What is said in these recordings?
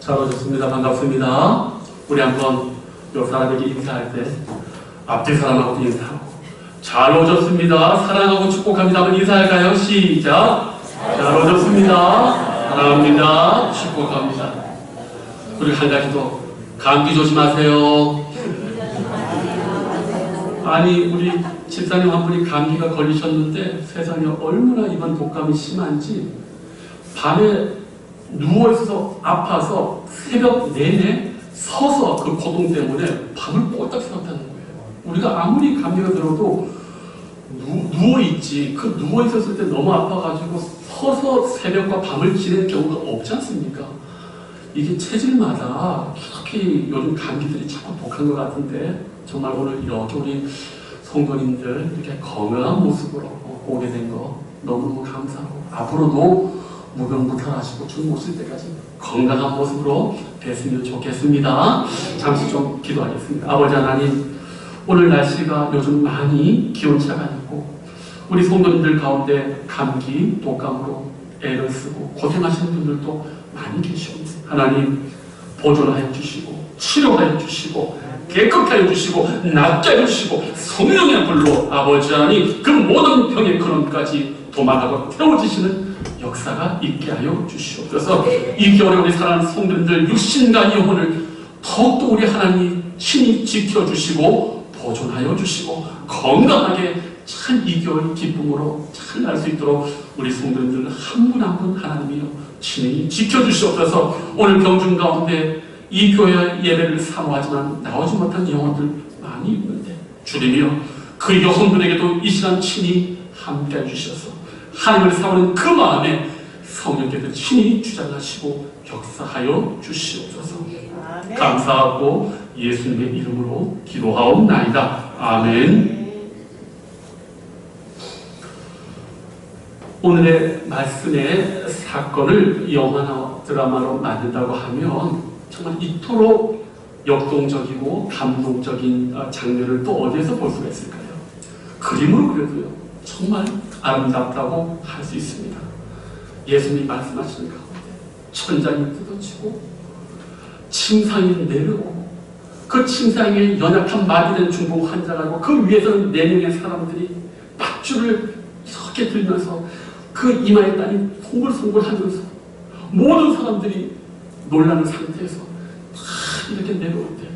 잘 오셨습니다. 반갑습니다. 우리 한번 옆 사람에게 인사할 때 앞뒤 사람하고 인사하고 잘 오셨습니다. 사랑하고 축복합니다. 한번 인사할까요? 시작. 잘 오셨습니다. 사랑합니다. 축복합니다. 우리 한 가지 더 감기 조심하세요. 아니 우리 집사님 한 분이 감기가 걸리셨는데 세상에 얼마나 이번 독감이 심한지 밤에 누워있어서 아파서 새벽 내내 서서 그 고통 때문에 밤을 꼴딱 새웠다는 거예요. 우리가 아무리 감기가 들어도 누워있지, 그 누워있었을 때 너무 아파가지고 서서 새벽과 밤을 지내는 경우가 없지 않습니까? 이게 체질마다 특히 요즘 감기들이 자꾸 독한 것 같은데 정말 오늘 이렇게 우리 성도님들 이렇게 건강한 모습으로 오게 된 거 너무너무 감사하고 앞으로도 무병무탈하시고 주 모실 때까지 건강한 모습으로 뵀으면 좋겠습니다. 잠시 좀 기도하겠습니다. 아버지 하나님, 오늘 날씨가 요즘 많이 기온차가 있고 우리 성도님들 가운데 감기, 독감으로 애를 쓰고 고생하시는 분들도 많이 계십니다. 하나님 보존하여 주시고 치료하여 주시고 깨끗게 하여 주시고 낫게 하여 주시고 성령의 불로 아버지 하나님 그 모든 병의 근원까지 도망하고 태워지시는 역사가 있게 하여 주시옵소서. 이 겨울에 우리 사랑하는 성도님들 육신과 영혼을 더욱더 우리 하나님 친히 지켜주시고 보존하여 주시고 건강하게 참 이 겨울 기쁨으로 잘 날 수 있도록 우리 성도님들 한 분 한 분 하나님이여 친히 지켜주시옵소서. 오늘 병중 가운데 이 교회 예배를 사모하지만 나오지 못한 영혼들 많이 있는데 주님이여 그 영혼들에게도 이 시간 친히 함께해 주셔서 하나님을 사모하는 그 마음에 성령께서 친히 주장하시고 역사하여 주시옵소서. 아멘. 감사하고 예수님의 이름으로 기도하옵나이다. 아멘. 오늘의 말씀의 사건을 영화나 드라마로 만든다고 하면 정말 이토록 역동적이고 감동적인 장면을 또 어디에서 볼 수가 있을까요? 그림으로 그려도요 정말 아름답다고 할 수 있습니다. 예수님이 말씀하시는 가운데 천장이 뜯어지고 침상이 내려오고 그 침상에 연약한 마비된 중풍 환자가 있고 그 위에서는 4명의 사람들이 밧줄을 이렇게 들면서 그 이마에 땀이 송글송글하면서 모든 사람들이 놀라는 상태에서 다 이렇게 내려올 때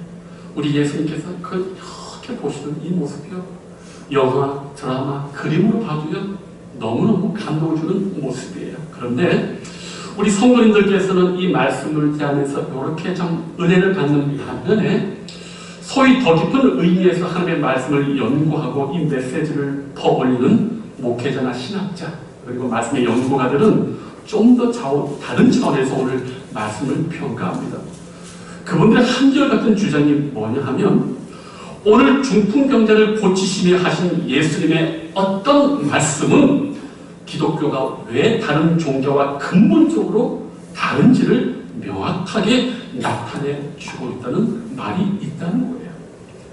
우리 예수님께서 그 이렇게 보시는 이 모습이요 영화, 드라마, 그림으로 봐도요 너무너무 감동을 주는 모습이에요. 그런데 우리 성도님들께서는 이 말씀을 대하면서 이렇게 좀 은혜를 받는 반면에 소위 더 깊은 의미에서 하나님의 말씀을 연구하고 이 메시지를 퍼올리는 목회자나 신학자 그리고 말씀의 연구가들은 좀 더 다른 차원에서 오늘 말씀을 평가합니다. 그분들의 한결같은 주장이 뭐냐 하면 오늘 중풍병자를 고치시며 하신 예수님의 어떤 말씀은 기독교가 왜 다른 종교와 근본적으로 다른지를 명확하게 나타내 주고 있다는 말이 있다는 거예요.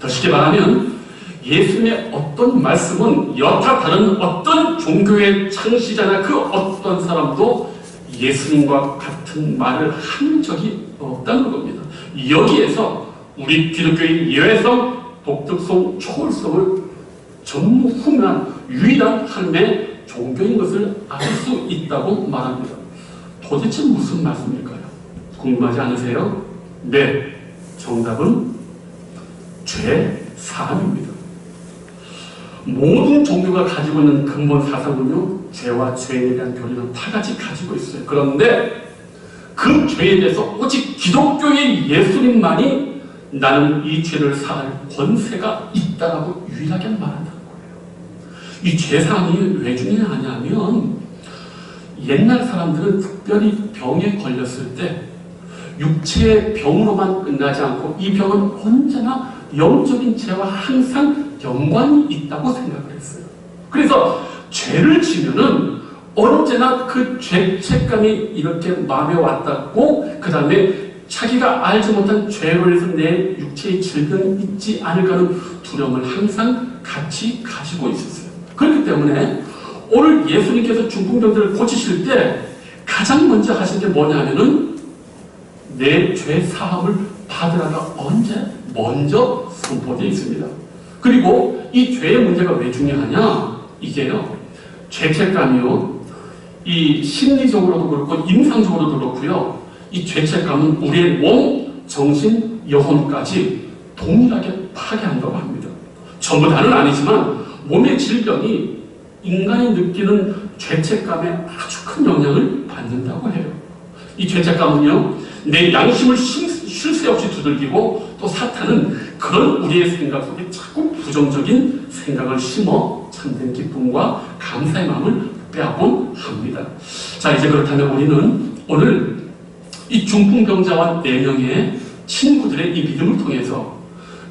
더 쉽게 말하면 예수님의 어떤 말씀은 여타 다른 어떤 종교의 창시자나 그 어떤 사람도 예수님과 같은 말을 한 적이 없다는 겁니다. 여기에서 우리 기독교의 예외성, 독특성, 초월성을 전무후무한 유일한 하나님의 종교인 것을 알 수 있다고 말합니다. 도대체 무슨 말씀일까요? 궁금하지 않으세요? 네, 정답은 죄 사함입니다. 모든 종교가 가지고 있는 근본 사상은요 죄와 죄에 대한 교리는 다 같이 가지고 있어요. 그런데 그 죄에 대해서 오직 기독교의 예수님만이 나는 이 죄를 사할 권세가 있다라고 유일하게 말한다는 거예요. 이 죄사함이 왜 중요하냐면 옛날 사람들은 특별히 병에 걸렸을 때 육체의 병으로만 끝나지 않고 이 병은 언제나 영적인 죄와 항상 연관이 있다고 생각을 했어요. 그래서 죄를 지면은 언제나 그 죄책감이 이렇게 마음에 왔다고 그 다음에 자기가 알지 못한 죄로 해서 내 육체의 질병이 있지 않을까 하는 두려움을 항상 같이 가지고 있었어요. 그렇기 때문에 오늘 예수님께서 중풍병들을 고치실 때 가장 먼저 하신 게 뭐냐면은 내 죄 사함을 받으라가 언제? 먼저 선포되어 있습니다. 그리고 이 죄의 문제가 왜 중요하냐? 이게요, 죄책감이요, 이 심리적으로도 그렇고 임상적으로도 그렇고요, 이 죄책감은 우리의 몸, 정신, 영혼까지 동일하게 파괴한다고 합니다. 전부 다는 아니지만 몸의 질병이 인간이 느끼는 죄책감에 아주 큰 영향을 받는다고 해요. 이 죄책감은요, 내 양심을 쉴 새 없이 두들기고, 또 사탄은 그런 우리의 생각 속에 자꾸 부정적인 생각을 심어 참된 기쁨과 감사의 마음을 빼앗곤 합니다. 자, 이제 그렇다면 우리는 오늘 이 중풍병자와 4명의 친구들의 이 믿음을 통해서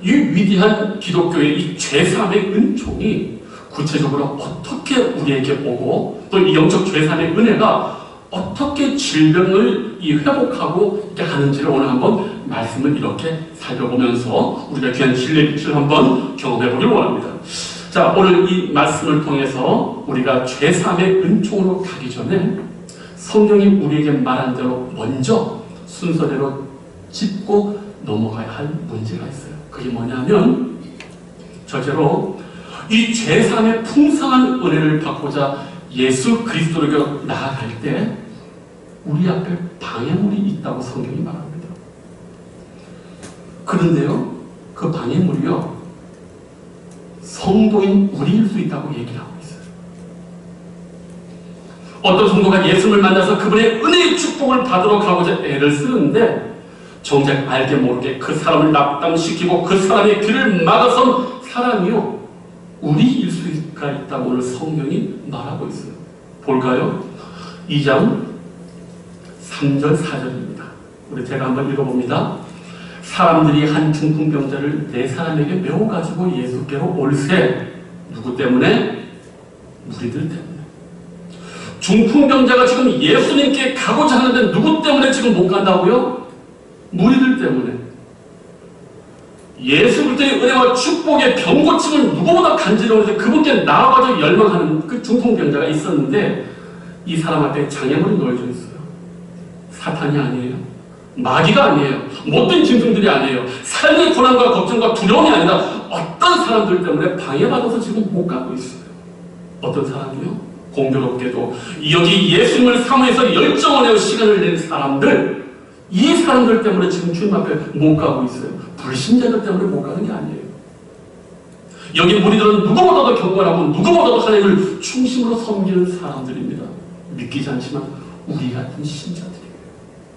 이 위대한 기독교의 이 죄사함의 은총이 구체적으로 어떻게 우리에게 오고, 또 이 영적 죄사함의 은혜가 어떻게 질병을 회복하고 이렇게 하는지를 오늘 한번 말씀을 이렇게 살펴보면서 우리가 귀한 진리의 빛을 한번 경험해 보기를 원합니다. 자, 오늘 이 말씀을 통해서 우리가 죄사함의 은총으로 가기 전에 성경이 우리에게 말한 대로 먼저 순서대로 짚고 넘어가야 할 문제가 있어요. 그게 뭐냐면, 첫째로 이 죄사함의 풍성한 은혜를 받고자 예수 그리스도로 나아갈 때 우리 앞에 방해물이 있다고 성경이 말합니다. 그런데요, 그 방해물이요, 성도인 우리일 수 있다고 얘기를 하고 있어요. 어떤 성도가 예수를 만나서 그분의 은혜의 축복을 받으러 가고자 애를 쓰는데 정작 알게 모르게 그 사람을 낙담시키고 그 사람의 길을 막아선 사람이요, 우리일 수가 있다고 오늘 성경이 말하고 있어요. 볼까요? 2장 3절 4절입니다. 우리 제가 한번 읽어봅니다. 사람들이 한 중풍병자를 4사람에게 메워 가지고 예수께로 올세. 누구 때문에? 무리들 때문에. 중풍병자가 지금 예수님께 가고자 하는데 누구 때문에 지금 못 간다고요? 무리들 때문에. 예수 그리스도의 은혜와 축복의 병고침을 누구보다 간지러워서 그분께 나아가서 열망하는 그 중풍병자가 있었는데, 이 사람 앞에 장애물이 놓여져 있어요. 사탄이 아니에요. 마귀가 아니에요. 못된 짐승들이 아니에요. 삶의 고난과 걱정과 두려움이 아니라 어떤 사람들 때문에 방해받아서 지금 못 가고 있어요. 어떤 사람이요? 공교롭게도 여기 예수님을 사모해서 열정을 내어 시간을 낸 사람들, 이 사람들 때문에 지금 주님 앞에 못 가고 있어요. 불신자들 때문에 못 가는 게 아니에요. 여기 무리들은 누구보다도 경건하고 누구보다도 하나님을 중심으로 섬기는 사람들입니다. 믿기지 않지만 우리 같은 신자들이에요.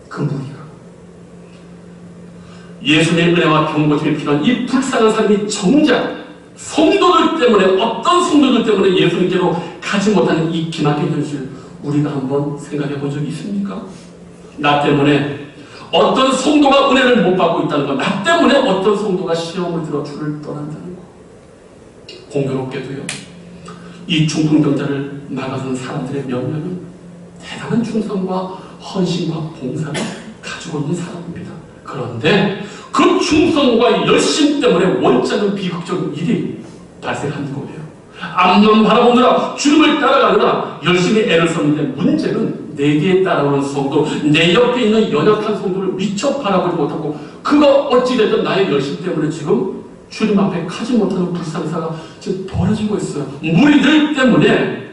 그 무리가. 예수님의 은혜와 병고침이 필요한 이 불쌍한 사람이 정작 성도들 때문에, 어떤 성도들 때문에 예수님께로 가지 못하는 이 기막힌 현실, 우리가 한번 생각해 본 적이 있습니까? 나 때문에 어떤 성도가 은혜를 못 받고 있다는 것, 나 때문에 어떤 성도가 시험을 들어 주를 떠난다는 것. 공교롭게도요, 이 중풍병자를 막아선 사람들의 몇 명은 대단한 충성과 헌신과 봉사를 가지고 있는 사람입니다. 그런데 그 충성과 열심 때문에 원치 않는 비극적인 일이 발생하는 거예요. 앞만 바라보느라, 주님을 따라가느라 열심히 애를 썼는데 문제는 내 뒤에 따라오는 성도, 내 옆에 있는 연약한 성도를 미처 바라보지 못하고, 그가 어찌됐든 나의 열심 때문에 지금 주님 앞에 가지 못하는 불상사가 지금 벌어지고 있어요. 무리들 때문에.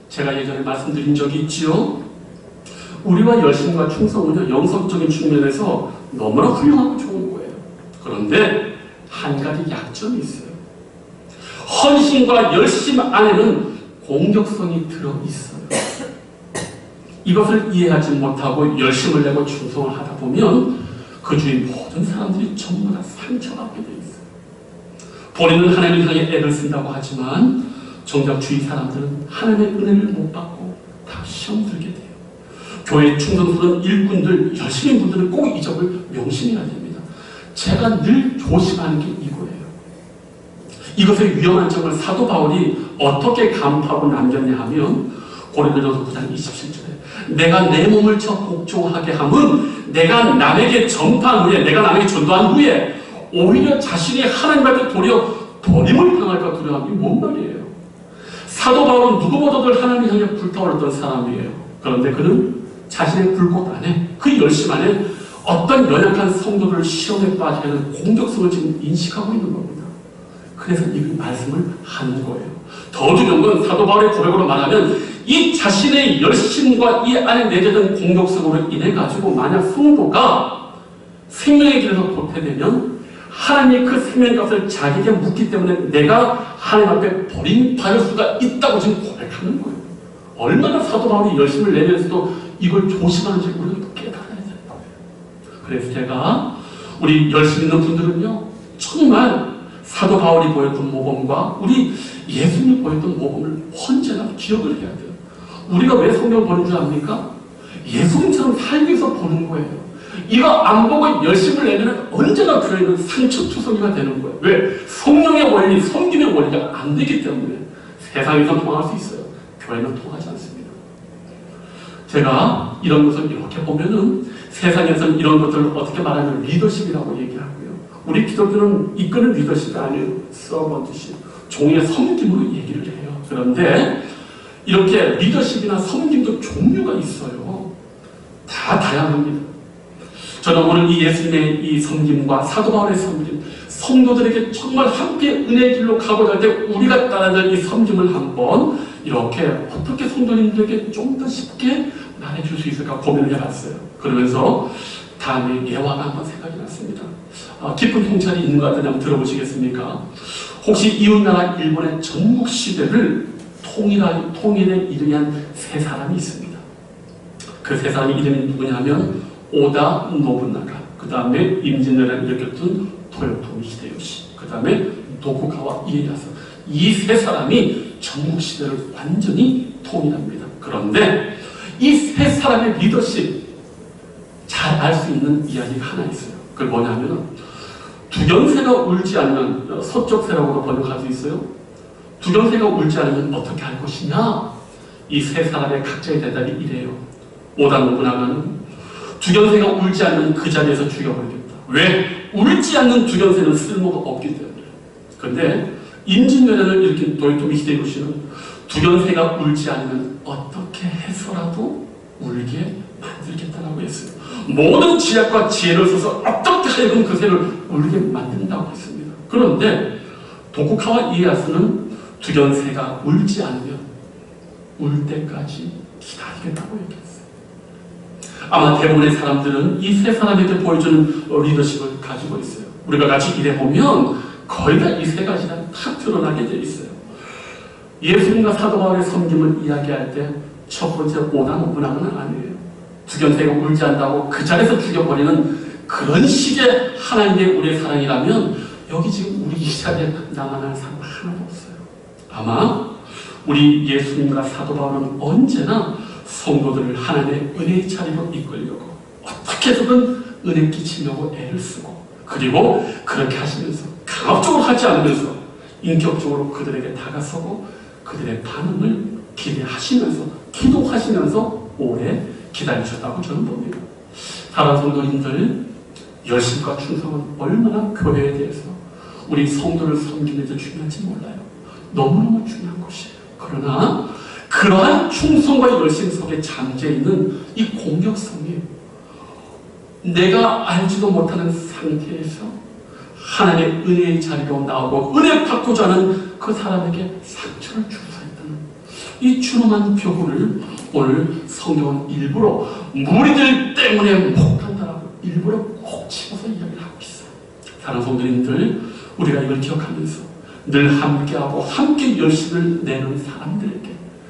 제가 예전에 말씀드린 적이 있지요. 우리와 열심과 충성은요, 영성적인 측면에서 너무나 훌륭하고 좋은 거예요. 그런데 한 가지 약점이 있어요. 헌신과 열심 안에는 공격성이 들어있어요. 이것을 이해하지 못하고 열심을 내고 충성을 하다 보면 그 주위 모든 사람들이 전부 다 상처받게 돼 있어요. 본인은 하나님을 향해 애를 쓴다고 하지만 정작 주위 사람들은 하나님의 은혜를 못 받고 다 시험 들게 돼요. 교회 충성스러운 일꾼들, 열심인 분들은 꼭 이 점을 명심해야 됩니다. 제가 늘 조심하는 게 이거예요. 이것의 위험한 점을 사도 바울이 어떻게 간파하고 남겼냐 하면, 고린도전서 9장 27절에 내가 내 몸을 저 복종하게 함은 내가 남에게 전파한 후에, 내가 남에게 전도한 후에 오히려 자신이 하나님 앞에 도리어 버림을 당할까 두려움이 뭔 말이에요. 사도 바울은 누구보다도 하나님 향해 불타올랐던 사람이에요. 그런데 그는 자신의 불꽃 안에, 그 열심 안에 어떤 연약한 성도들 시험에 빠지게 하는 공격성을 지금 인식하고 있는 겁니다. 그래서 이 말씀을 하는 거예요. 더 중요한 건 사도 바울의 고백으로 말하면 이 자신의 열심과 이 안에 내재된 공격성으로 인해 가지고 만약 성도가 생명의 길에서 도태되면 하나님이 그 생명의 값을 자기에게 묻기 때문에 내가 하나님 앞에 버림받을 수가 있다고 지금 고백하는 거예요. 얼마나 사도 바울이 열심을 내면서도 이걸 조심하는지 우리가 깨달아야 되는 거예요. 그래서 제가 우리 열심 있는 분들은요, 정말 사도 바울이 보였던 모범과 우리 예수님이 보였던 모범을 언제나 기억을 해야 돼요. 우리가 왜 성경을 보는 줄 압니까? 예수님처럼 살기 위해서 보는 거예요. 이거 안 보고 열심을 내면 언제나 교회는 상처투성이가 되는 거예요. 왜? 성령의 원리, 섬김의 원리가 안 되기 때문에. 세상에서 통할 수 있어요. 교회는 통하지 않습니다. 제가 이런 것을 이렇게 보면은 세상에서는 이런 것들을 어떻게 말하면 리더십이라고 얘기하고요. 우리 기독교는 이끄는 리더십이 아니에요. 서번트십, 종의 섬김으로 얘기를 해요. 그런데 이렇게 리더십이나 섬김도 종류가 있어요. 다 다양합니다. 저는 오늘 이 예수님의 이 섬김과 사도 바울의 섬김, 성도들에게 정말 함께 은혜의 길로 가고자 할 때 우리가 따라야 될 이 섬김을 한번 이렇게 어떻게 성도님들에게 좀 더 쉽게 말해줄 수 있을까 고민을 해봤어요. 그러면서 다음에 예화가 한번 생각이 났습니다. 깊은 통찰이 있는 것 같은데 한번 들어보시겠습니까? 혹시 이웃나라 일본의 전국시대를 통일에 이르한 세 사람이 있습니다. 그 세 사람의 이름이 누구냐면 오다 노부나가, 그 다음에 임진왜란을 일으켰던 토요토미 히데요시, 그 다음에 도쿠가와 이에야스. 이 세 사람이 전국시대를 완전히 통일합니다. 그런데 이 세 사람의 리더십 잘 알 수 있는 이야기가 하나 있어요. 그게 뭐냐면 두견새가 울지 않으면, 서쪽새라고도 번역할 수 있어요. 두견새가 울지 않으면 어떻게 할 것이냐? 이 세 사람의 각자의 대답이 이래요. 오다 노부나가는 두견새가 울지 않으면 그 자리에서 죽여버리겠다. 왜? 울지 않는 두견새는 쓸모가 없기 때문에. 그런데 임진왜란을 일으킨 도요토미 히데요시는 두견새가 울지 않으면 어떻게 해서라도 울게 만들겠다라고 했어요. 모든 지략과 지혜를 써서 어떻게 하여금 그 새를 울게 만든다고 했습니다. 그런데 도쿠가와 이에야스는 두견새가 울지 않으면 울 때까지 기다리겠다고 얘기했어요. 아마 대부분의 사람들은 이 세 사람에게 보여주는 리더십을 가지고 있어요. 우리가 같이 일해보면 거의 다 이 세 가지가 다 드러나게 돼 있어요. 예수님과 사도 바울의 섬김을 이야기할 때 첫 번째 오다 노부나가는 아니에요. 두견새가 울지 않다고 그 자리에서 죽여버리는 그런 식의 하나님의 우리의 사랑이라면 여기 지금 우리 이 자리에 남아날 사람 하나도 없어요. 아마 우리 예수님과 사도 바울은 언제나 성도들을 하나님의 은혜의 자리로 이끌려고 어떻게 해서든 은혜 끼치려고 애를 쓰고, 그리고 그렇게 하시면서 강압적으로 하지 않으면서 인격적으로 그들에게 다가서고 그들의 반응을 기대하시면서 기도하시면서 오래 기다리셨다고 저는 봅니다. 사랑하는 성도님들, 열심과 충성은 얼마나 교회에 대해서 우리 성도를 섬기는 데 중요한지 몰라요. 너무너무 중요한 것이에요. 그러나 그러한 충성과 열심 속에 잠재 있는 이 공격성이 내가 알지도 못하는 상태에서 하나님의 은혜의 자리로 나오고 은혜 받고자 하는 그 사람에게 상처를 주고 있다는 이 추노한 교훈을 오늘 성경은 일부러 무리들 때문에 못한다라고 일부러 꼭 집어서 이야기를 하고 있어요. 사랑하는 성도님들, 우리가 이걸 기억하면서 늘 함께하고 함께 열심을 내는 사람들에게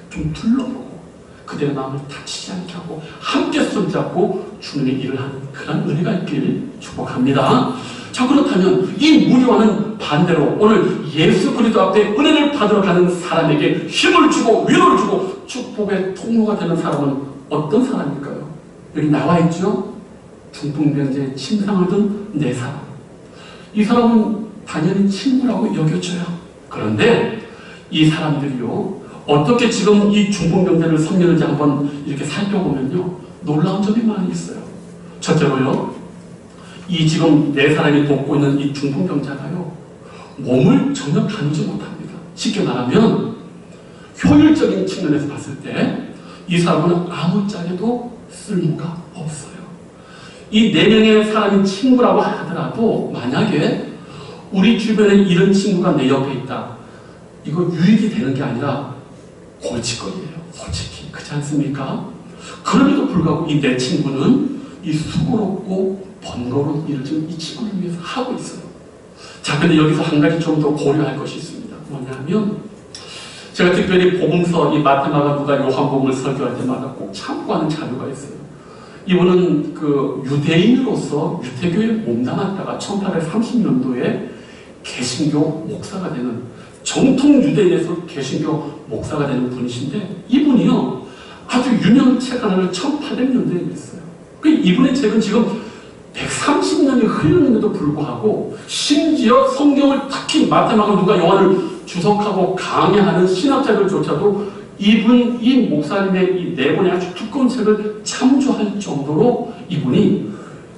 좀 둘러보고 그들의 마음을 다치지 않게 하고 함께 손잡고 주님의 일을 하는 그런 은혜가 있기를 축복합니다. 자, 그렇다면 이 무리와는 반대로 오늘 예수 그리스도 앞에 은혜를 받으러 가는 사람에게 힘을 주고 위로를 주고 축복의 통로가 되는 사람은 어떤 사람일까요? 여기 나와 있죠? 중풍병자의 침상을 든 네 사람. 이 사람은 당연히 친구라고 여겨져요. 그런데 이 사람들이요, 어떻게 지금 이 중풍병자를 섬기는지 한번 이렇게 살펴보면요, 놀라운 점이 많이 있어요. 첫째로요, 이 지금 네 사람이 돕고 있는 이 중풍병자가요, 몸을 전혀 다루지 못합니다. 쉽게 말하면 효율적인 측면에서 봤을 때 이 사람은 아무짝에도 쓸모가 없어요. 이 4명의 사람이 친구라고 하더라도 만약에 우리 주변에 이런 친구가 내 옆에 있다. 이거 유익이 되는 게 아니라 골칫거리예요. 솔직히. 그렇지 않습니까? 그럼에도 불구하고 이 내 친구는 이 수고롭고 번거로운 일을 지금 이 친구를 위해서 하고 있어요. 자, 근데 여기서 한 가지 좀 더 고려할 것이 있습니다. 뭐냐면 제가 특별히 복음서, 이 마태마가 누가 요한복음을 설교할 때마다 꼭 참고하는 자료가 있어요. 이분은 그 유대인으로서 유태교에 몸담았다가 1830년도에 개신교 목사가 되는, 정통 유대인에서 개신교 목사가 되는 분이신데, 이분이요 아주 유명한 책 하나를 1800년도에 냈어요. 이분의 책은 지금 130년이 흘렀는데도 불구하고 심지어 성경을 특히 마태마가 누가 요한을 주석하고 강해하는 신학자들조차도 이분, 이 목사님의 이 4권의 아주 두꺼운 책을 참조할 정도로 이분이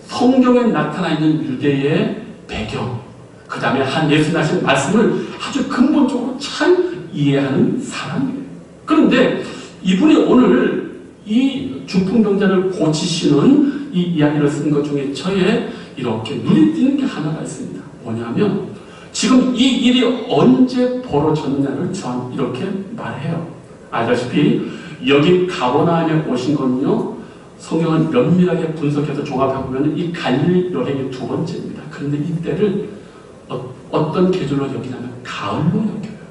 성경에 나타나 있는 유대의 배경, 그 다음에 한 예수님 하신 말씀을 아주 근본적으로 잘 이해하는 사람이에요. 그런데 이분이 오늘 이 중풍병자를 고치시는 이 이야기를 쓴 것 중에 저에 이렇게 눈에 띄는 게 하나가 있습니다. 뭐냐면 지금 이 일이 언제 벌어졌느냐를 저는 이렇게 말해요. 알다시피 여기 가버나움에 오신 건요, 성경을 면밀하게 분석해서 종합해보면 이 갈릴리 여행의 2번째입니다. 그런데 이때를 어떤 계절로 여기냐면 가을로 여겨요.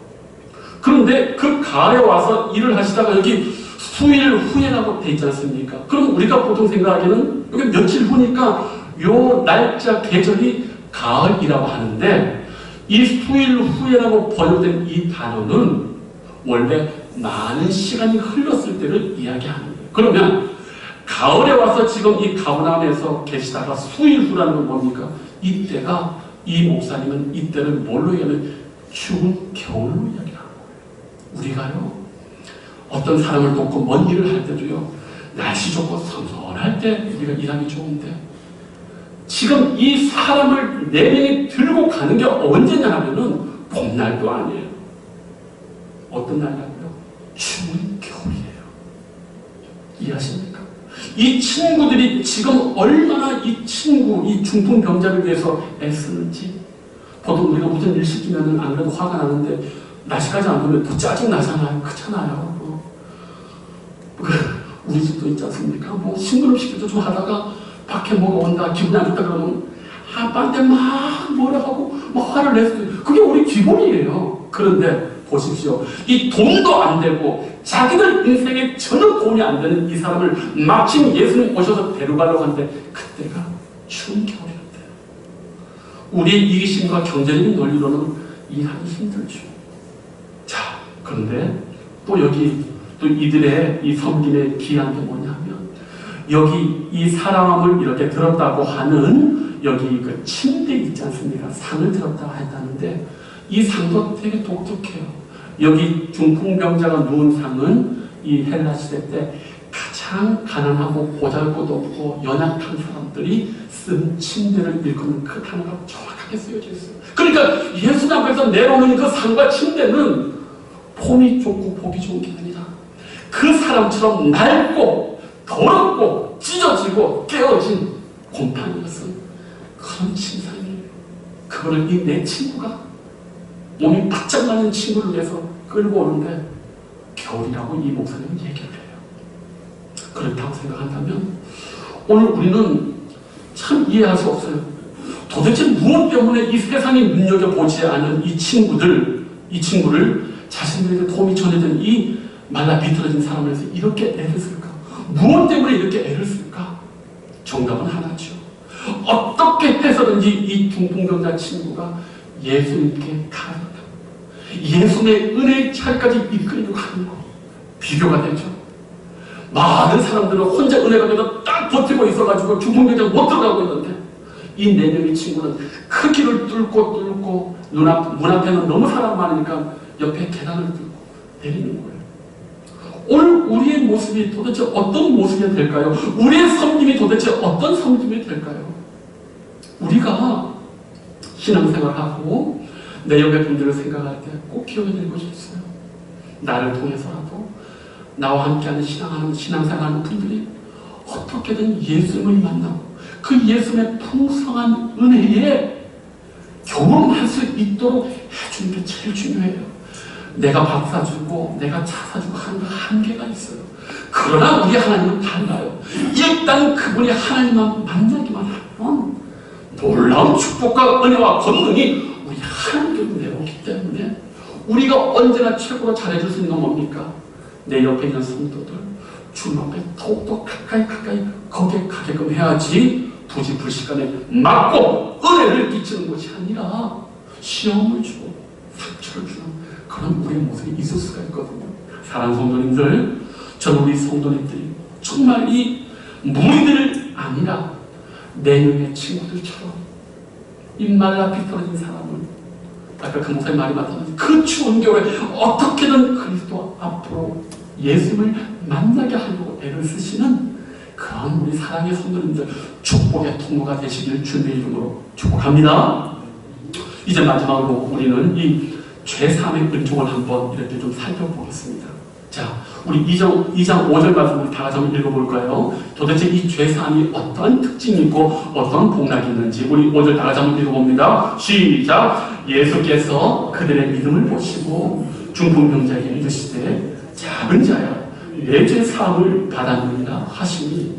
그런데 그 가을에 와서 일을 하시다가 여기 수일 후에라고 돼 있지 않습니까? 그럼 우리가 보통 생각하기에는 여기 며칠 후니까 요 날짜 계절이 가을이라고 하는데, 이 수일 후에라고 번역된 이 단어는 원래 많은 시간이 흘렀을 때를 이야기하는 거예요. 그러면 가을에 와서 지금 이 가버나움에서 계시다가 수일 후라는 건 뭡니까? 이때가, 이 목사님은 이때를 뭘로 이야기하면 추운 겨울로 이야기하는 거예요. 우리가요 어떤 사람을 돕고 먼 일을 할 때도요, 날씨 좋고 선선할 때 우리가 일하기 좋은데, 지금 이 사람을 4명이 들고 가는 게 언제냐 하면은 봄날도 아니에요. 어떤 날이라고요? 추운 겨울이에요. 이해하십니까? 이 친구들이 지금 얼마나 이 친구, 이 중풍병자를 위해서 애쓰는지. 보통 우리가 무슨 일 시키면은 안 그래도 화가 나는데 날씨까지 안 되면 또 짜증나잖아요. 그렇잖아요. 우리 집도 있지 않습니까? 뭐 심부름 시키도 좀 하다가 밖에 뭐가 온다, 기분이 안 좋다 그러면 아빠한테 막 뭐라 하고 막 화를 냈어요. 그게 우리 기본이에요. 그런데 보십시오. 이 돈도 안 되고 자기들 인생에 전혀 도움이 안 되는 이 사람을 마침 예수님 오셔서 데려가려고 하는데 그때가 추운 겨울이었대요. 우리의 이기심과 경제적인 논리로는 일하기 힘들죠. 자, 그런데 또 여기 또 이들의 이 섬김에 귀한 게 뭐냐면, 여기 이 사람을 이렇게 들었다고 하는 여기 그 침대 있지 않습니까? 상을 들었다고 했다는데 이 상도 되게 독특해요. 여기 중풍병자가 누운 상은 이 헬라 시대 때 가장 가난하고 보잘것없고 연약한 사람들이 쓴 침대를 일컫는 그 단어가 정확하게 쓰여져 있어요. 그러니까 예수 앞에서 내려오는 그 상과 침대는 폼이 좋고 보기 좋은 게 아니라 그 사람처럼 낡고 더럽고 찢어지고 깨어진 곰팡이였은 그런 침상이에요. 그거를 이 내 친구가 몸이 바짝 맞는 친구를 위해서 끌고 오는데 겨울이라고 이 목사님은 얘기를 해요. 그렇다고 생각한다면 오늘 우리는 참 이해할 수 없어요. 도대체 무엇 때문에 이 세상이 눈여겨보지 않은 이 친구를 자신들에게 도움이 전해진 이 말라 비틀어진 사람을 위해서 이렇게 애를 쓸까? 무엇 때문에 이렇게 애를 쓸까? 정답은 하나죠. 어떻게 해서든지 이 중풍병자 친구가 예수님께 가르쳤다. 예수님의 은혜의 자리까지 이끌려고 하는 거 비교가 되죠. 많은 사람들은 혼자 은혜 가지고 딱 버티고 있어가지고 중풍병자 못 들어가고 있는데 이 4명의 친구는 그 길을 뚫고 문 앞에는 너무 사람 많으니까 옆에 계단을 뚫고 내리는 거예요. 오늘 우리의 모습이 도대체 어떤 모습이 될까요? 우리의 섬김이 도대체 어떤 섬김이 될까요? 우리가 신앙생활하고 내 옆의 분들을 생각할 때 꼭 기억해야 될 것이 있어요. 나를 통해서라도 나와 함께하는 신앙생활하는 분들이 어떻게든 예수님을 만나고 그 예수님의 풍성한 은혜에 경험할 수 있도록 해주는 게 제일 중요해요. 내가 밥 사주고 내가 차 사주고 하는 한계가 있어요. 그러나 우리 하나님은 달라요. 일단 그분이 하나님만 만나기만 하면 놀라운 축복과 은혜와 권능이 우리 하나님께 내려오기 때문에 우리가 언제나 최고로 잘해줄 수 있는 건 뭡니까? 내 옆에 있는 성도들 주님 앞에 더욱더 가까이 거기에 가게끔 해야지 부지불식간에 막고 은혜를 끼치는 것이 아니라 시험을 주고 상처를 주는 그런 우리의 모습이 있을 수가 있거든요. 사랑하는 성도님들, 저는 우리 성도님들이 정말 이 무리들 아니라 내년의 친구들처럼 입말라 비틀어진 사람을 아까 그 목사님 말이 맞았는데 그 추운 겨울에 어떻게든 그리스도 앞으로 예수님을 만나게 하려고 애를 쓰시는 그런 우리 사랑의 성도님들 축복의 통로가 되시길 주님의 이름으로 축복합니다. 이제 마지막으로 우리는 이 죄사함의 은총을 한번 이렇게 좀 살펴보겠습니다. 자, 우리 2장 5절 말씀을 다 같이 한번 읽어볼까요? 도대체 이 죄사함이 어떤 특징이 있고 어떤 복락이 있는지 우리 5절 다 같이 한번 읽어봅니다. 시작! 예수께서 그들의 믿음을 보시고 중풍병자에게 이르시되 작은 자야 내 죄 사함을 받았느니라 하시니,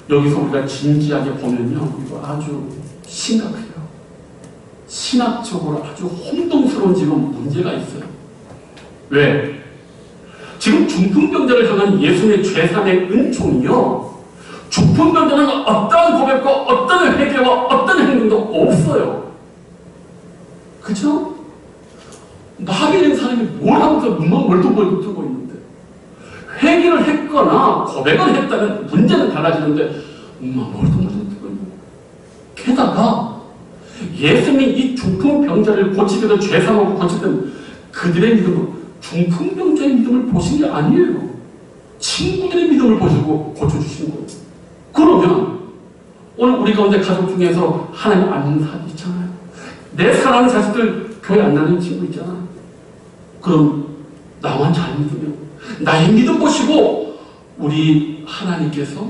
여기서 우리가 진지하게 보면요 이거 아주 심각해요. 신학적으로 아주 혼동스러운 지금 문제가 있어요. 왜? 지금 중풍병자를 향한 예수님의 죄사함의 은총이요, 중풍병자는 어떠한 고백과 어떤 회개와 어떤 행동도 없어요. 그죠? 마비된 사람이 뭘 하면서 눈만 멀뚱멀뚱 뜨고 있는데, 회개를 했거나 고백을 했다면 문제는 달라지는데 눈만 멀뚱멀뚱 뜨고 있는 거예요. 게다가 예수님이 이 중풍병자를 고치기도 죄사함하고 고치던 그들의 믿음으로 중풍병자의 믿음을 보신 게 아니에요. 친구들의 믿음을 보시고 고쳐주신 거예요. 그러면 오늘 우리 가운데 가족 중에서 하나님 안 믿는 사람이 있잖아요. 내 사랑하는 자식들 교회 안 나는 친구 있잖아요. 그럼 나만 잘 믿으면 나의 믿음 보시고 우리 하나님께서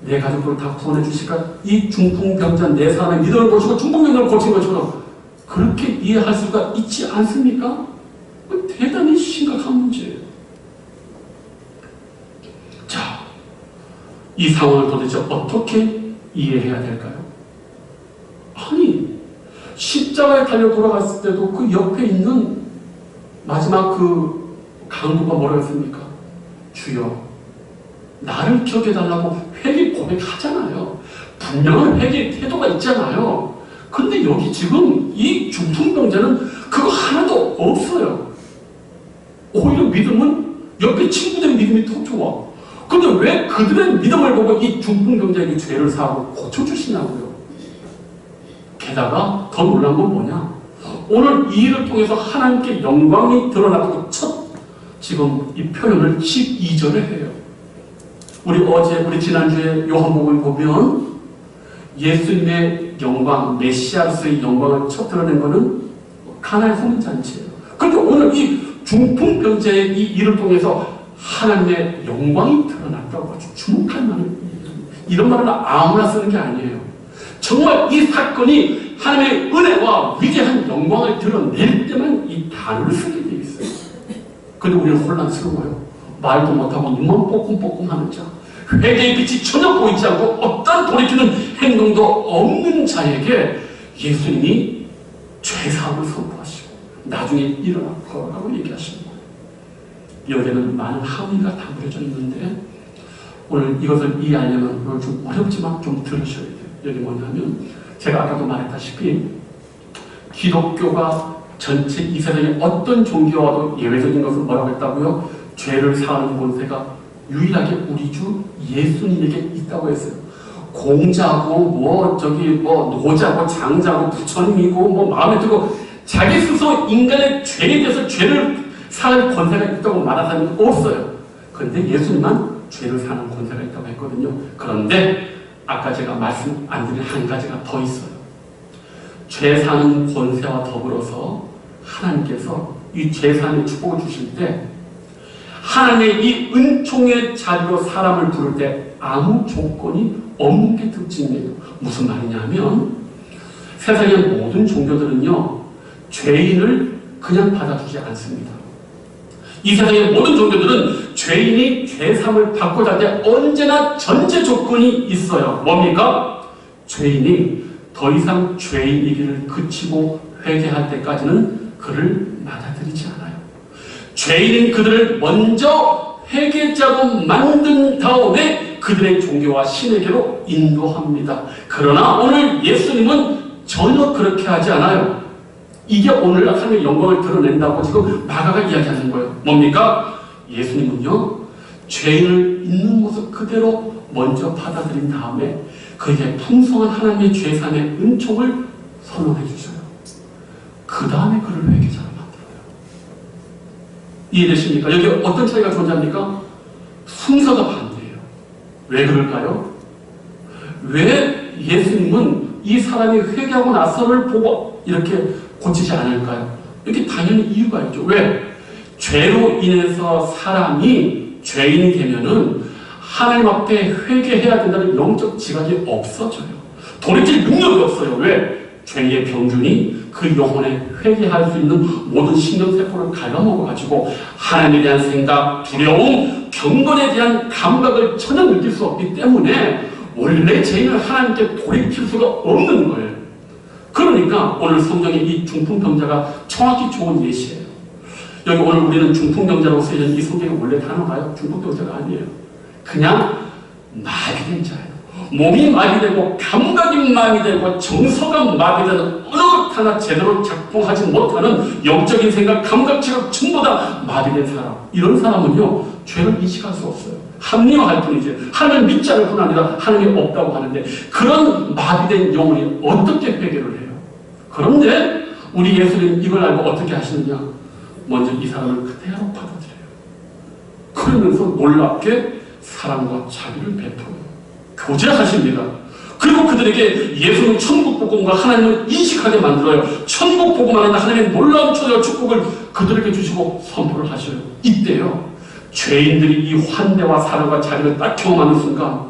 내 가족들을 다 구원해 주실까? 이 중풍병자 내 사람의 믿음을 보시고 중풍병자를 고친 것처럼 그렇게 이해할 수가 있지 않습니까? 대단히 심각한 문제예요. 자, 이 상황을 도대체 어떻게 이해해야 될까요? 아니, 십자가에 달려 돌아갔을 때도 그 옆에 있는 마지막 그 강도가 뭐라고 했습니까? 주여, 나를 기억해달라고 회개 고백하잖아요. 분명한 회개 태도가 있잖아요. 근데 여기 지금 이 중풍병자는 그거 하나도 없어요. 오히려 믿음은 옆에 친구들의 믿음이 더 좋아. 근데 왜 그들의 믿음을 보고 이 중풍병자에게 죄를 사하고 고쳐주시냐고요. 게다가 더 놀란 건 뭐냐, 오늘 이 일을 통해서 하나님께 영광이 드러났다고 지금 이 표현을 12절에 해요. 우리 지난주에 요한복음을 보면 예수님의 영광, 메시아로서의 영광을 첫 드러낸 것은 가나의 혼인잔치예요. 그런데 오늘 이 중풍병자의 이 일을 통해서 하나님의 영광이 드러났다고 아주 주목할 만한 이런 말은 아무나 쓰는 게 아니에요. 정말 이 사건이 하나님의 은혜와 위대한 영광을 드러낼 때만 이 단어를 쓰게 되어 있어요. 그런데 우리는 혼란스러워요. 말도 못하고 눈만 뽀끔뽀끔 하는 자, 회개의 빛이 전혀 보이지 않고 어떤 돌이키는 행동도 없는 자에게 예수님이 죄사함을 선포하시고 나중에 일어나 걸어가고 얘기하시는 거예요. 여기에는 많은 함의가 담겨져 있는데 오늘 이것을 이해하려면 이걸 좀 어렵지만 좀 들으셔야 돼요. 여기 뭐냐면 제가 아까도 말했다시피 기독교가 전체 이 세상의 어떤 종교와도 예외적인 것은 뭐라고 했다고요? 죄를 사하는 권세가 유일하게 우리 주 예수님에게 있다고 했어요. 공자고 노자고 장자고 부처님이고 마음에 들고 자기 스스로 인간의 죄에 대해서 죄를 사할 권세가 있다고 말하는 사람은 없어요. 그런데 예수님만 죄를 사는 권세가 있다고 했거든요. 그런데 아까 제가 말씀 안 드린 한 가지가 더 있어요. 죄 사는 권세와 더불어서 하나님께서 이 죄 사는 축복을 주실 때 하나님의 이 은총의 자리로 사람을 부를 때 아무 조건이 없는 게 특징이에요. 무슨 말이냐면 세상의 모든 종교들은요, 죄인을 그냥 받아주지 않습니다. 이 세상의 모든 종교들은 죄인이 죄사함을 받고자 할 때 언제나 전제 조건이 있어요. 뭡니까? 죄인이 더 이상 죄인의 길을 그치고 회개할 때까지는 그를 받아들이지 않아요. 죄인인 그들을 먼저 회개자로 만든 다음에 그들의 종교와 신에게로 인도합니다. 그러나 오늘 예수님은 전혀 그렇게 하지 않아요. 이게 오늘 하나님의 영광을 드러낸다고 지금 마가가 이야기하는 거예요. 뭡니까? 예수님은요, 죄인을 있는 모습 그대로 먼저 받아들인 다음에 그에게 풍성한 하나님의 죄사함의 은총을 선언해 주셔요. 그 다음에 그를 회개자로 만들어요. 이해되십니까? 여기 어떤 차이가 존재합니까? 순서가 반대예요. 왜 그럴까요? 왜 예수님은 이 사람이 회개하고 나서를 보고 이렇게 고치지 않을까요? 이렇게 당연히 이유가 있죠. 왜? 죄로 인해서 사람이 죄인이 되면은 하나님 앞에 회개해야 된다는 영적 지각이 없어져요. 돌이킬 능력이 없어요. 왜? 죄의 병균이 그 영혼에 회개할 수 있는 모든 신경세포를 갉아먹어가지고 하나님에 대한 생각, 두려움, 경건에 대한 감각을 전혀 느낄 수 없기 때문에 원래 죄인을 하나님께 돌이킬 수가 없는 거예요. 그러니까 오늘 성경의 이 중풍병자가 정확히 좋은 예시예요. 여기 오늘 우리는 중풍병자라고 쓰여진 이 성경의 원래 단어가요, 중풍병자가 아니에요. 그냥 마비된 자예요. 몸이 마비되고 감각이 마비되고 정서가 마비되는 어느 것 하나 제대로 작동하지 못하는 영적인 생각, 감각, 지각 전부 다 마비된 사람. 이런 사람은요, 죄를 인식할 수 없어요. 합리화할 뿐이지. 하나님을 믿지 않을 뿐 아니라 하나님이 없다고 하는데 그런 마비된 영혼이 어떻게 회개를 해요? 그런데 우리 예수님 이걸 알고 어떻게 하시느냐? 먼저 이 사람을 그대로 받아들여요. 그러면서 놀랍게 사랑과 자비를 베풀어요. 교제하십니다. 그리고 그들에게 예수님 천국 복음과 하나님을 인식하게 만들어요. 천국 복음 안에 하나님의 놀라운 초대와 축복을 그들에게 주시고 선포를 하셔요. 이때요, 죄인들이 이 환대와 사랑과 자비를 딱 경험하는 순간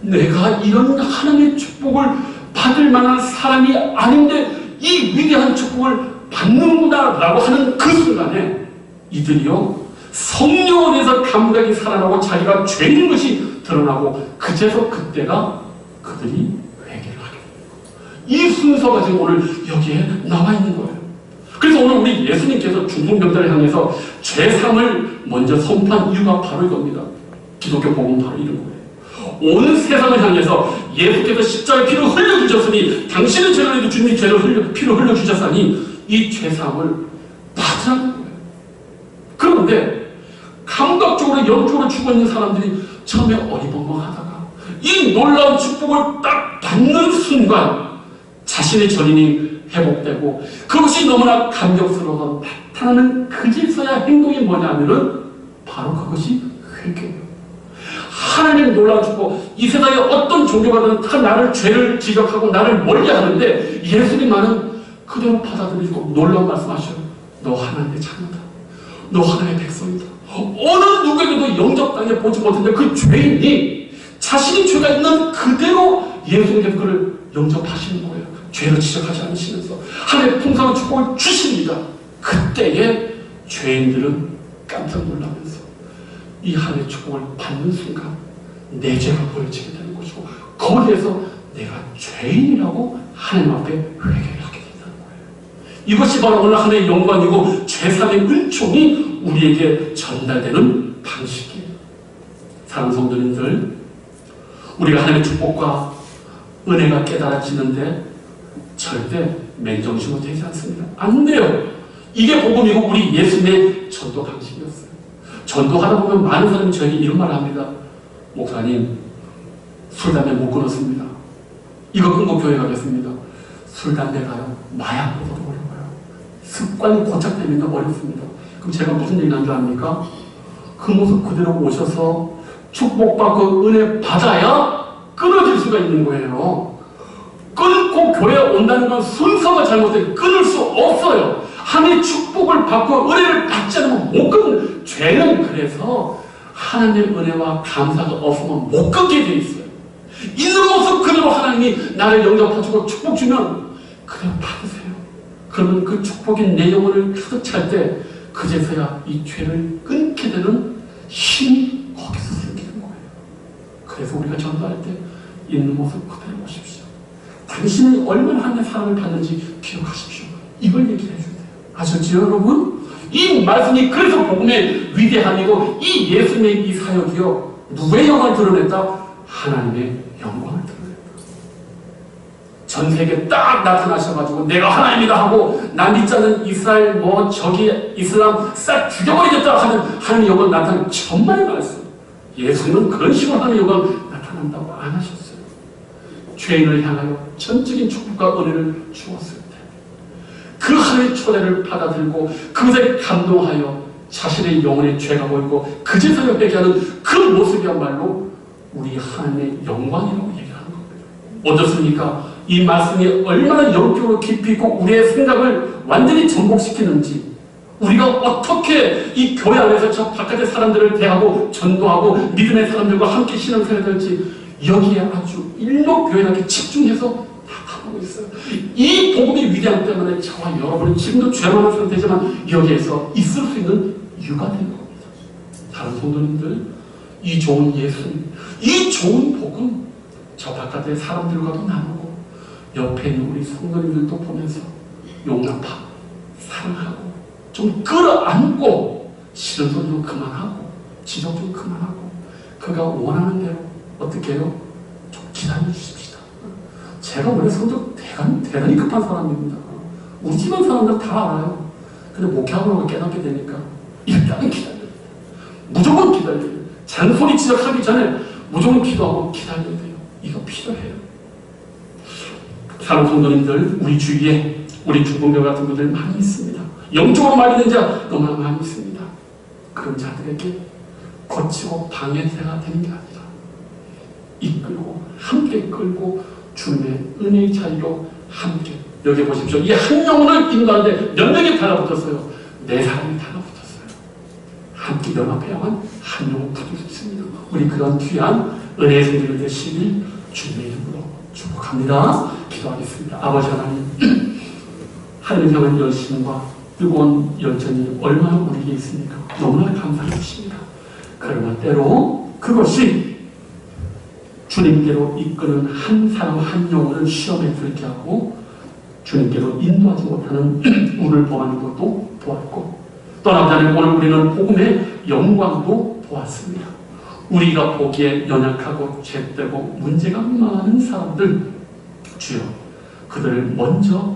내가 이런 하나님의 축복을 받을 만한 사람이 아닌데 이 위대한 축복을 받는구나 라고 하는 그 순간에 이들이요, 성령에 대해서 감각이 살아나고 자기가 죄인 것이 드러나고 그제서 그때가 그들이 회개를 하게 됩니다. 이 순서가 지금 오늘 여기에 나와 있는 거예요. 그래서 오늘 우리 예수님께서 중풍병자를 향해서 죄사함을 먼저 선포한 이유가 바로 이겁니다. 기독교 복음은 바로 이런 거예요. 온 세상을 향해서 예수께서 십자가의 피를 흘려주셨으니 당신의 죄를 위해 주님이 피를 흘려주셨으니 이 죄사함을 받으라는 거예요. 그런데 감각적으로 영적으로 죽어 있는 사람들이 처음에 어리벙벙하다가 이 놀라운 축복을 딱 받는 순간 자신의 전인이 회복되고 그것이 너무나 감격스러워서 나타나는 그제서야 행동이 뭐냐면은 바로 그것이 회개예요. 하나님의 놀라운 축복, 이 세상에 어떤 종교가든 다 나를 죄를 지적하고 나를 멀게 하는데 예수님만은 그대로 받아들이고 놀라운 말씀하셔요. 너 하나님의 자녀다. 너 하나님의 백성이다. 어느 누구에게도 영접 땅에 보지 못했는데 그 죄인이 자신이 죄가 있는 그대로 예수님께서 그를 영접하시는 거예요. 죄를 지적하지 않으시면서 하나님의 풍성한 축복을 주십니다. 그때에 죄인들은 깜짝 놀라면서 이 하나님의 축복을 받는 순간 내 죄가 보여지게 되는 것이고 거기에서 내가 죄인이라고 하나님 앞에 회개를 하게 된다는 거예요. 이것이 바로 오늘 하나님의 영광이고 죄사함의 은총이 우리에게 전달되는 방식이에요. 사랑하는 성도님들, 우리가 하나님의 축복과 은혜가 깨달아지는데 절대 맨정신으로 되지 않습니다. 안 돼요. 이게 복음이고 우리 예수님의 전도 방식이었어요. 전도하다 보면 많은 사람이 저에게 이런 말을 합니다. 목사님, 술, 담배 못 끊었습니다. 이거 끊고 교회 가겠습니다. 술, 담배가요, 마약보다도 어려워요. 습관이 고착되니까 어렵습니다. 그럼 제가 무슨 얘기를 한 줄 압니까? 그 모습 그대로 오셔서 축복받고 은혜 받아야 끊어질 수가 있는 거예요. 끊고 교회에 온다는 건 순서가 잘못돼서 끊을 수 없어요. 하나님의 축복을 받고 은혜를 받지 않으면 못 끊는 죄는 그래서 하나님의 은혜와 감사가 없으면 못 걷게 돼 있어요. 있는 모습 그대로 하나님이 나를 영접하시고 축복 주면 그대로 받으세요. 그러면 그 축복이 내 영혼을 가득 찰 때 그제서야 이 죄를 끊게 되는 힘이 거기서 생기는 거예요. 그래서 우리가 전도할 때 있는 모습 그대로 오십시오. 당신이 얼마나 하나님의 사랑을 받는지 기억하십시오. 이걸 얘기해 주세요. 아셨죠, 여러분? 이 말씀이 그래서 복음의 위대함이고 이 예수님의 이 사역이요. 누구의 영광을 드러냈다? 하나님의 영광을 드러냈다. 전 세계에 딱 나타나셔가지고 내가 하나님이다 하고 나 믿지 않는 이스라엘 저기 이슬람 싹 죽여버리겠다 하는 하나님의 영광 나타나는 천만의 말씀. 예수님은 그런 식으로 하나님의 영광 나타난다고 안 하셨어요. 죄인을 향하여 전적인 축복과 은혜를 주었을 때 그 하나님의 초대를 받아들고 그것에 감동하여 자신의 영혼의 죄가 보이고 그제서야 회개하는 그 모습이야말로 우리 하나님의 영광이라고 얘기하는 겁니다. 어떻습니까? 이 말씀이 얼마나 영적으로 깊이 있고 우리의 생각을 완전히 전복시키는지 우리가 어떻게 이 교회 안에서 저 바깥의 사람들을 대하고 전도하고 믿음의 사람들과 함께 신앙생활을 할지 여기에 아주 일목요연하게 집중해서 하고 있어요. 이 복음의 위대함 때문에 저와 여러분은 지금도 죄 많은 상태지만 여기에서 있을 수 있는 이유가 된 겁니다. 다른 성도님들, 이 좋은 예수님, 이 좋은 복음 저 바깥의 사람들과도 나누고 옆에 있는 우리 성도님들도 보면서 용납하고 사랑하고 좀 끌어안고 싫은 소리 좀 그만하고 지적 좀 그만하고 그가 원하는 대로 어떻게 해요? 좀 기다려 주십시다. 제가 원래 성적 대단히 급한 사람입니다. 우리 집안 사람들 다 알아요. 근데 목회하고 깨닫게 되니까 일단은 기다려야 돼요. 무조건 기다려야 돼요. 잔소리 지적하기 전에 무조건 기도하고 기다려야 돼요. 이거 필요해요. 사랑 성도님들, 우리 주위에 우리 중봉교 같은 분들 많이 있습니다. 영적으로 말리는 자 너무나 많이 있습니다. 그런 자들에게 거치고 방해자가 되는 게 아니라 이끌고 함께 끌고 주님의 은혜의 자리로 함께 여기 보십시오. 이 한 영혼을 인도하는데 몇 명이 달라붙었어요? 4사람이 달라붙었어요. 함께 연합해야만 한 영혼 붙을 수 있습니다. 우리 그런 귀한 은혜의 생기를 되시길 주님의 이름으로 축복합니다. 기도하겠습니다. 아버지 하나님, 하나님 향한 열심과 뜨거운 열정이 얼마나 우리에게 있습니까? 너무나 감사해 주십니다. 그러나 때로 그것이 주님께로 이끄는 한 사람 한 영혼을 시험에 들게 하고 주님께로 인도하지 못하는 우리를 보아하는 것도 보았고 떠나자는 오늘 우리는 복음의 영광도 보았습니다. 우리가 보기에 연약하고 죄되고 문제가 많은 사람들 주여 그들을 먼저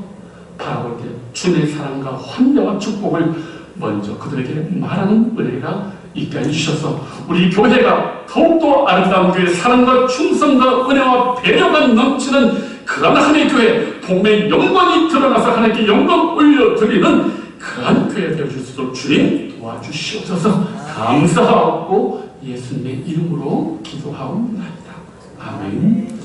바라볼 때 주님의 사랑과 환대와 축복을 먼저 그들에게 말하는 은혜가 있게 해주셔서 우리 교회가 더욱더 아름다운 교회 사랑과 충성과 은혜와 배려가 넘치는 그런 하나님의 교회 복음의 영광이 드러나서 하나님께 영광 올려드리는 그런 교회 되어줄 수 있도록 주님 도와주시옵소서. 감사하고 예수님의 이름으로 기도하옵나이다. 아멘.